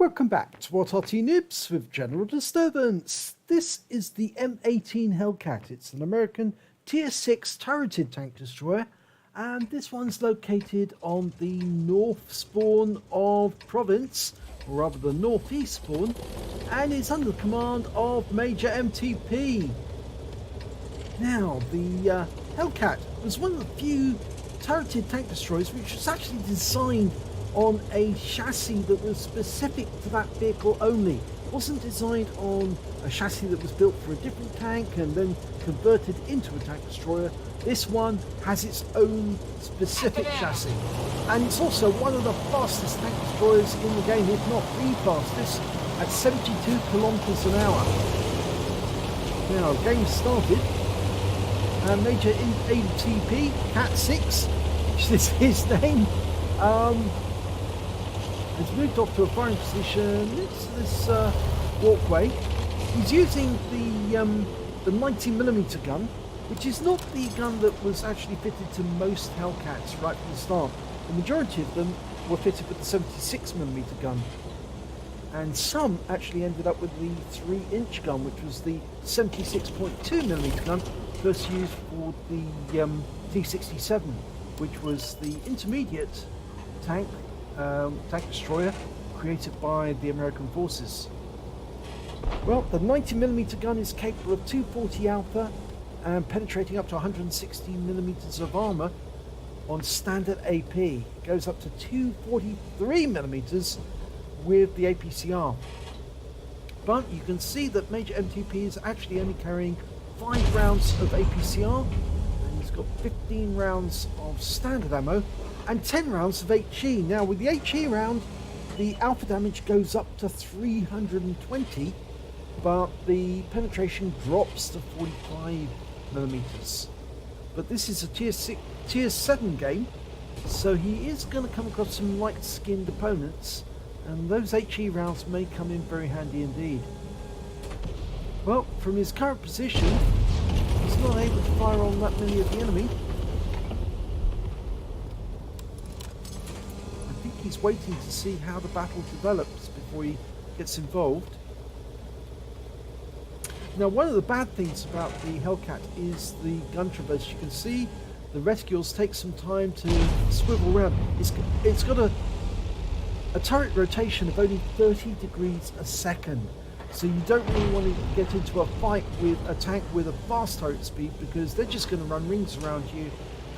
Welcome back to Arty Noobs with General Disturbance. This is the M18 Hellcat. It's an American Tier 6 turreted tank destroyer, and this one's located on the north spawn of Province, or rather the northeast spawn, and is under the command of Major MTP. Now, the Hellcat was one of the few turreted tank destroyers which was actually designed on a chassis that was specific to that vehicle only. It wasn't designed on a chassis that was built for a different tank and then converted into a tank destroyer. This one has its own specific chassis, and it's also one of the fastest tank destroyers in the game, if not the fastest, at 72 kilometers an hour. Now, game started. Major ATP Cat 6, which is his name, has moved off to a firing position. It's this walkway. He's using the 90mm gun, which is not the gun that was actually fitted to most Hellcats right from the start. The majority of them were fitted with the 76mm gun, and some actually ended up with the 3-inch gun, which was the 76.2mm gun first used for the T-67, which was the intermediate tank destroyer created by the American forces. Well, the 90mm gun is capable of 240 alpha and penetrating up to 160mm of armor on standard AP. It goes up to 243mm with the APCR. But you can see that Major MTP is actually only carrying 5 rounds of APCR, and he's got 15 rounds of standard ammo and 10 rounds of HE. Now, with the HE round, the alpha damage goes up to 320, but the penetration drops to 45mm. But this is a tier 7 game, so he is going to come across some light-skinned opponents, and those HE rounds may come in very handy indeed. Well, from his current position, he's not able to fire on that many of the enemy. He's waiting to see how the battle develops before he gets involved. Now, one of the bad things about the Hellcat is the gun traverse. You can see the reticules take some time to swivel around. It's got a turret rotation of only 30 degrees a second, so you don't really want to get into a fight with a tank with a fast turret speed, because they're just going to run rings around you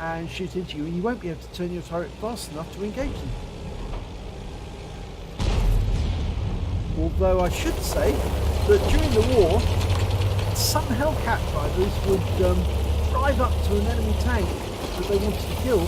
and shoot into you, and you won't be able to turn your turret fast enough to engage them. Although I should say that during the war, some Hellcat drivers would drive up to an enemy tank that they wanted to kill,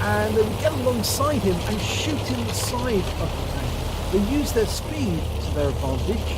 and they would get alongside him and shoot in the side of the tank. They used their speed to their advantage,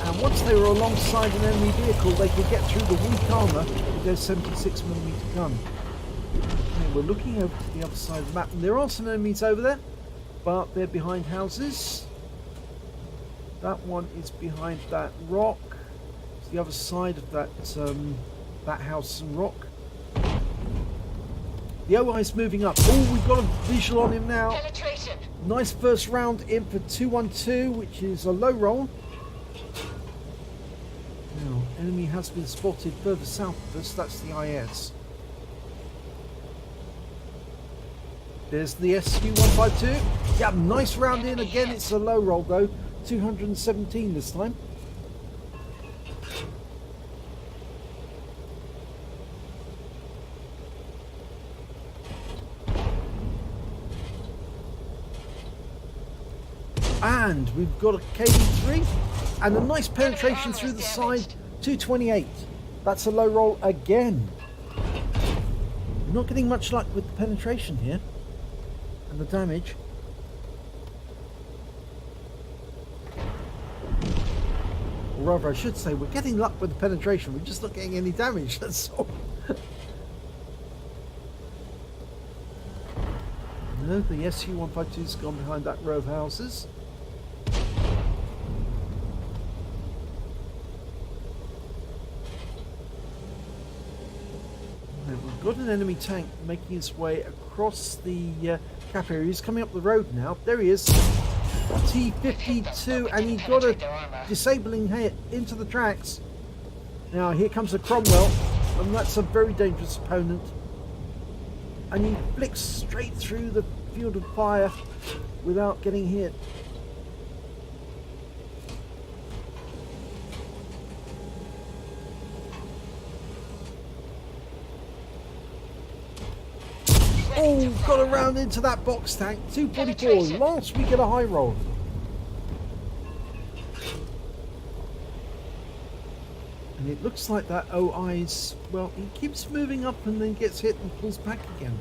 and once they were alongside an enemy vehicle, they could get through the weak armour with their 76mm gun. Okay, we're looking over to the other side of the map, and there are some enemies over there, but they're behind houses. That one is behind that rock. It's the other side of that house and rock. The OI is moving up. Oh, we've got a visual on him now. Penetration. Nice first round in for 212, which is a low roll. Now, enemy has been spotted further south of us. That's the IS. There's the SU-152. Yeah, nice round in. Again, it's a low roll though. 217 this time. And we've got a KD3 and a nice penetration through the side. 228. That's a low roll again. We're not getting much luck with the penetration here and the damage. Or rather, I should say, we're getting luck with the penetration, we're just not getting any damage, that's all. No, the SU-152's gone behind that row of houses. We've got an enemy tank making his way across the cap area. He's coming up the road now. There he is. T-52, and he got a disabling hit into the tracks. Now here comes the Cromwell, and that's a very dangerous opponent. And he flicks straight through the field of fire without getting hit. Oh, got around into that box tank. 244. Last we get a high roll. And it looks like that OI's, well, he keeps moving up and then gets hit and pulls back again.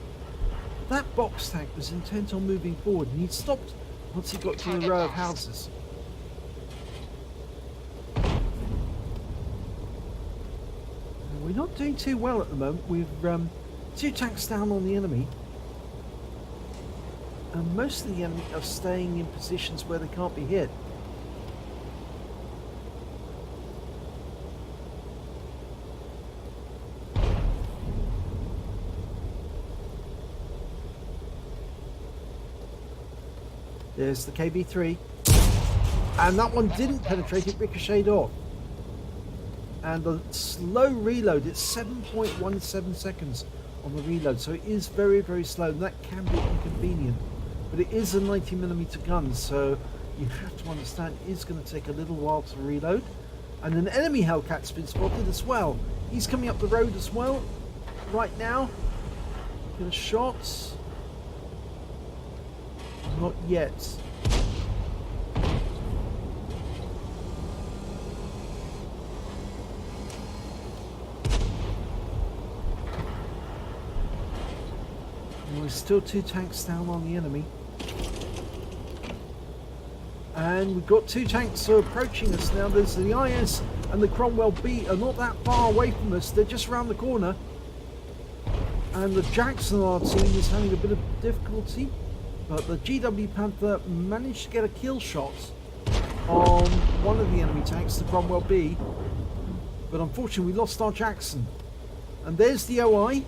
That box tank was intent on moving forward, and he stopped once he got to the row of houses. We're not doing too well at the moment. We've 2 tanks down on the enemy. And most of the enemy are staying in positions where they can't be hit. There's the KB3. And that one didn't penetrate, it ricocheted off. And the slow reload, it's 7.17 seconds on the reload, so it is very, very slow, and that can be inconvenient. But it is a 90mm gun, so you have to understand it is going to take a little while to reload. And an enemy Hellcat's been spotted as well. He's coming up the road as well right now. Get a shot. Not yet. And there's still 2 tanks down on the enemy. And we've got 2 tanks approaching us now. There's the IS and the Cromwell B are not that far away from us. They're just around the corner. And the Jackson R team is having a bit of difficulty. But the GW Panther managed to get a kill shot on one of the enemy tanks, the Cromwell B. But unfortunately we lost our Jackson. And there's the OI.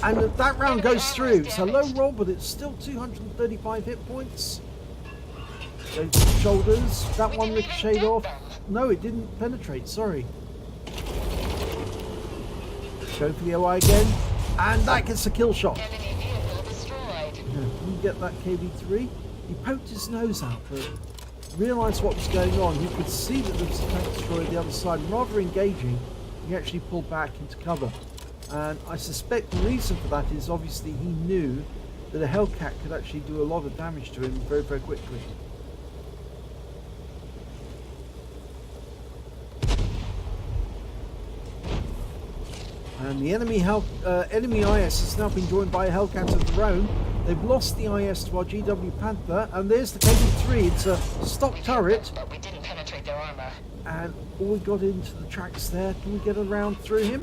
And that round goes through. It's a low roll, but it's still 235 hit points. Shoulders. That one ricocheted off. No, it didn't penetrate. Sorry. Go for the OI again. And that gets a kill shot. Can you get that KB3? He poked his nose out, but realised what was going on. He could see that there was a tank destroyer at the other side. And rather engaging, he actually pulled back into cover. And I suspect the reason for that is obviously he knew that a Hellcat could actually do a lot of damage to him very, very quickly. And the enemy IS has now been joined by a Hellcat of their own. They've lost the IS to our GW Panther, and there's the KB3. It's a stock turret. But we didn't penetrate their armor. And all we got into the tracks there. Can we get around through him?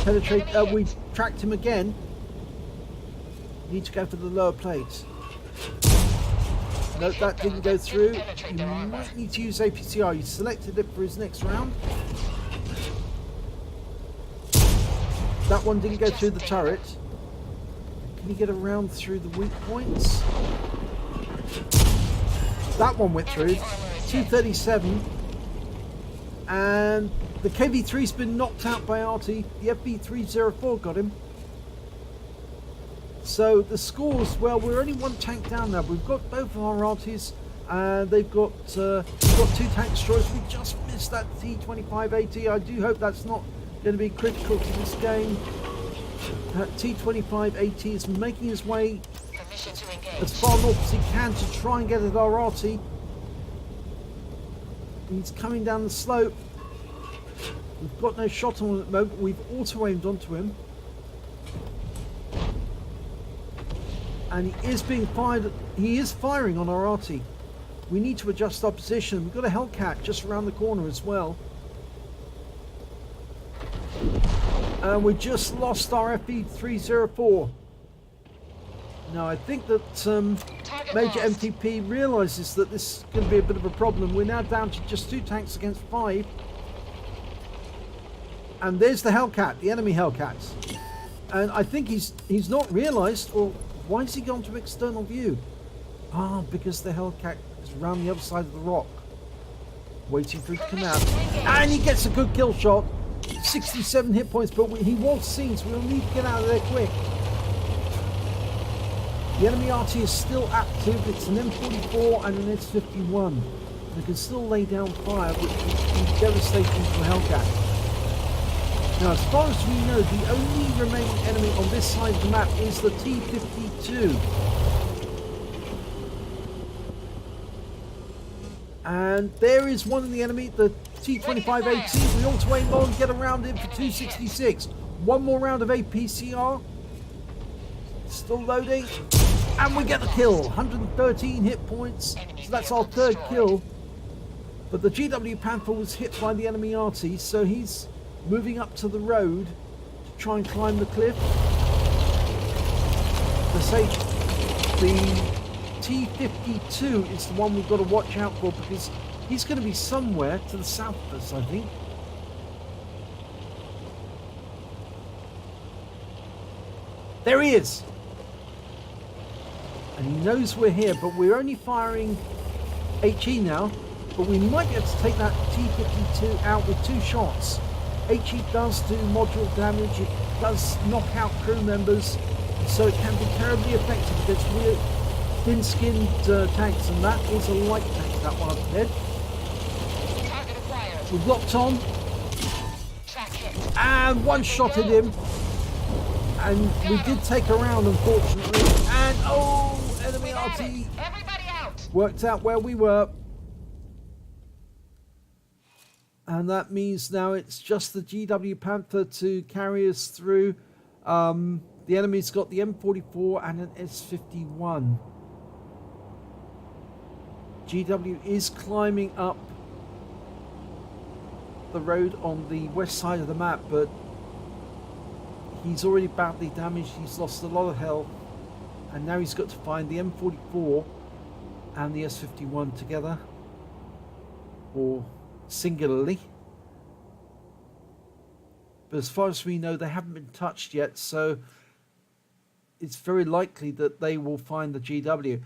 Penetrate. We tracked him again. Need to go for the lower plate. No, that didn't go through. You might need to use APCR. He selected it for his next round. That one didn't go through the turret. Can you get around through the weak points? That one went through. 237. And the KV3's been knocked out by Arty. The FB304 got him. So the scores, well, we're only 1 tank down now. We've got both of our Artys, and they've got 2 tank destroyers. We just missed that T25AT. I do hope that's not going to be critical to this game. T25AT is making his way as far north as he can to try and get at our Arty. He's coming down the slope. We've got no shot on him at the moment. We've auto-aimed onto him. And he is being fired. He is firing on our Arty. We need to adjust our position. We've got a Hellcat just around the corner as well. And we just lost our FB304. Now I think that Major MTP realises that this is going to be a bit of a problem. We're now down to just 2 tanks against 5. And there's the Hellcat, the enemy Hellcat. And I think he's not realised, or Why has he gone to external view? Ah, because the Hellcat is around the other side of the rock, waiting for it to come out. And he gets a good kill shot. 67 hit points, but he was seen, so we'll need to get out of there quick. The enemy Arty is still active. It's an M44 and an S51. They can still lay down fire, which would be devastating for the Hellcat. Now, as far as we know, the only remaining enemy on this side of the map is the T-52. And there is one of the enemy, the T-25AT. We auto aim on, get around him for 266. One more round of APCR. Still loading. And we get the kill. 113 hit points. So that's our third kill. But the GW Panther was hit by the enemy Arty, so he's moving up to the road to try and climb the cliff. They say the T-52 is the one we've got to watch out for, because he's going to be somewhere to the south of us, I think. There he is! And he knows we're here, but we're only firing HE now. But we might be able to take that T-52 out with 2 shots. HE does do module damage, it does knock out crew members, so it can be terribly effective against weird thin-skinned tanks, and that is a light tank, that one up ahead. We've locked on, and one shot at him, and we did take a round, unfortunately, and oh, enemy Arty worked out where we were. And that means now it's just the GW Panther to carry us through. The enemy's got the M44 and an S51. GW is climbing up the road on the west side of the map, but he's already badly damaged. He's lost a lot of health, and now he's got to find the M44 and the S51 together, or singularly. But as far as we know, they haven't been touched yet, so it's very likely that they will find the GW.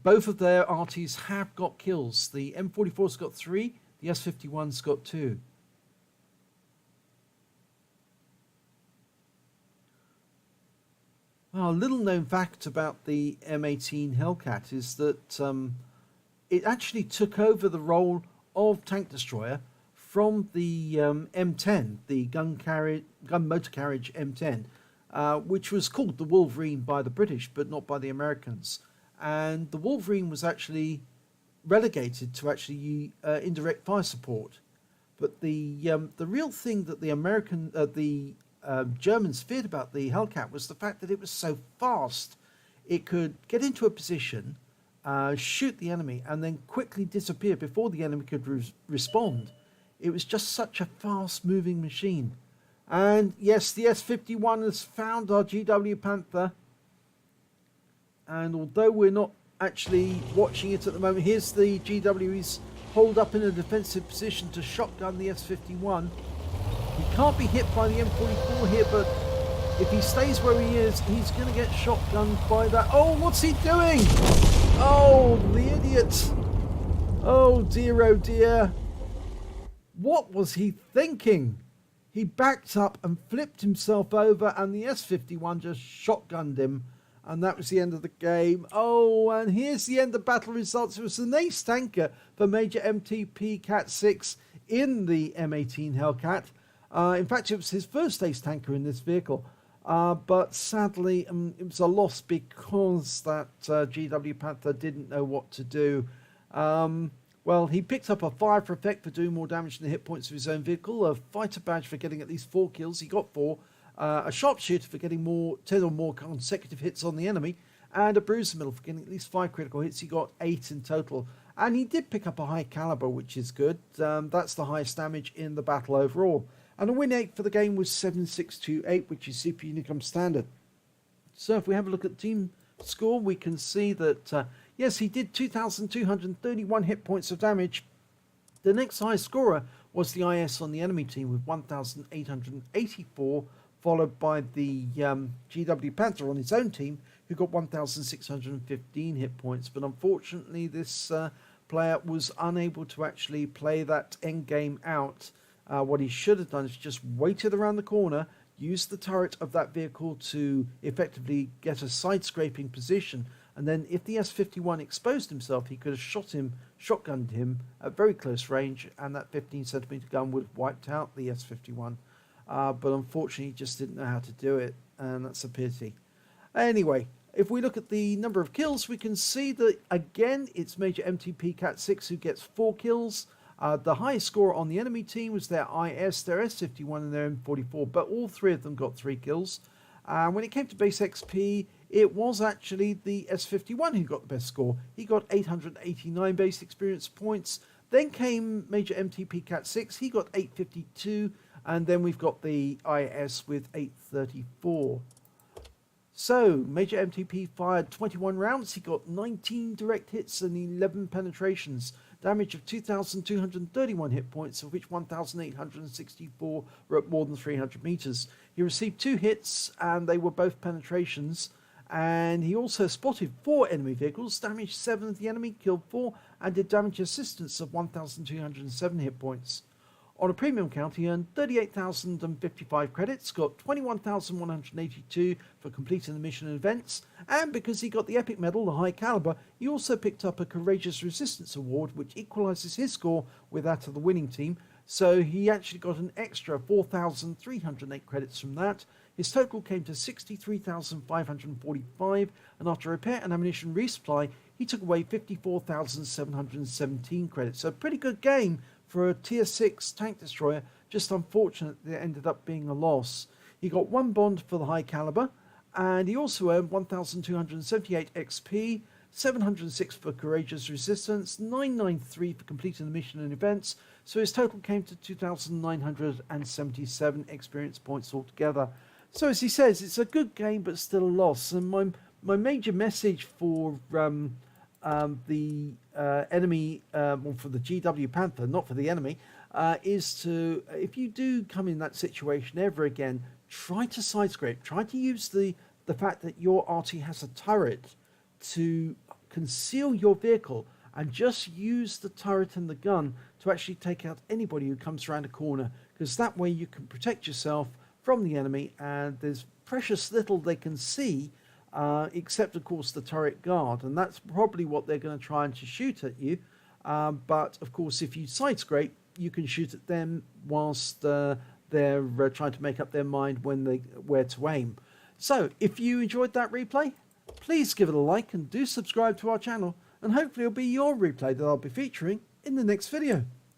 Both of their Arties have got kills. The M44's got 3, the S51's got 2. Well, a little known fact about the M18 Hellcat is that it actually took over the role of tank destroyer from the M10, the gun motor carriage M10, which was called the Wolverine by the British, but not by the Americans. And the Wolverine was actually relegated to actually indirect fire support. But the real thing that the Germans feared about the Hellcat was the fact that it was so fast. It could get into a position, shoot the enemy, and then quickly disappear before the enemy could respond. It was just such a fast-moving machine. And yes, the S51 has found our GW Panther. And although we're not actually watching it at the moment, here's the GW. He's holed up in a defensive position to shotgun the S51. He can't be hit by the M44 here, but if he stays where he is, he's going to get shotgunned by that. Oh, what's he doing? Oh, the idiot. Oh, dear. What was he thinking? He backed up and flipped himself over, and the S51 just shotgunned him. And that was the end of the game. Oh, and here's the end of battle results. It was an ace tanker for Major MTP Cat 6 in the M18 Hellcat. In fact, it was his first ace tanker in this vehicle. But sadly, it was a loss because that GW Panther didn't know what to do. Well, he picked up a fire for effect for doing more damage than the hit points of his own vehicle, a fighter badge for getting at least 4 kills. He got 4. A sharpshooter for getting 10 or more consecutive hits on the enemy, and a bruiser medal for getting at least 5 critical hits. He got 8 in total, and he did pick up a high caliber, which is good. That's the highest damage in the battle overall. And a win 8 for the game was 7628, which is Super Unicum standard. So if we have a look at team score, we can see that yes, he did 2,231 hit points of damage. The next highest scorer was the IS on the enemy team with 1,884, followed by the GW Panther on his own team, who got 1,615 hit points. But unfortunately, this player was unable to actually play that end game out. What he should have done is just waited around the corner, used the turret of that vehicle to effectively get a side-scraping position, and then if the S51 exposed himself, he could have shotgunned him at very close range, and that 15cm gun would have wiped out the S51. But unfortunately, he just didn't know how to do it, and that's a pity. Anyway, if we look at the number of kills, we can see that, again, it's Major MTP Cat 6 who gets 4 kills. The highest score on the enemy team was their IS, their S51 and their M44, but all 3 of them got 3 kills. When it came to base XP, it was actually the S51 who got the best score. He got 889 base experience points. Then came Major MTP Cat 6, he got 852, and then we've got the IS with 834. So, Major MTP fired 21 rounds, he got 19 direct hits and 11 penetrations. Damage of 2,231 hit points, of which 1,864 were at more than 300 meters. He received 2 hits, and they were both penetrations. And he also spotted 4 enemy vehicles, damaged 7 of the enemy, killed 4, and did damage assistance of 1,207 hit points. On a premium count, he earned 38,055 credits, got 21,182 for completing the mission and events, and because he got the epic medal, the high caliber, he also picked up a courageous resistance award, which equalizes his score with that of the winning team. So he actually got an extra 4,308 credits from that. His total came to 63,545, and after repair and ammunition resupply, he took away 54,717 credits. So a pretty good game for a tier 6 tank destroyer, just unfortunate that it ended up being a loss. He got 1 bond for the high caliber, and he also earned 1,278 XP, 706 for courageous resistance, 993 for completing the mission and events, so his total came to 2,977 experience points altogether. So as he says, it's a good game but still a loss, and my major message for the enemy, well, for the GW Panther, not for the enemy, is to, if you do come in that situation ever again, try to side scrape, try to use the fact that your Arty has a turret to conceal your vehicle, and just use the turret and the gun to actually take out anybody who comes around a corner, because that way you can protect yourself from the enemy, and there's precious little they can see, except of course the turret guard, and that's probably what they're going to try and shoot at you. But of course, if you side scrape, you can shoot at them whilst they're trying to make up their mind where to aim. So if you enjoyed that replay, please give it a like and do subscribe to our channel, and hopefully it'll be your replay that I'll be featuring in the next video.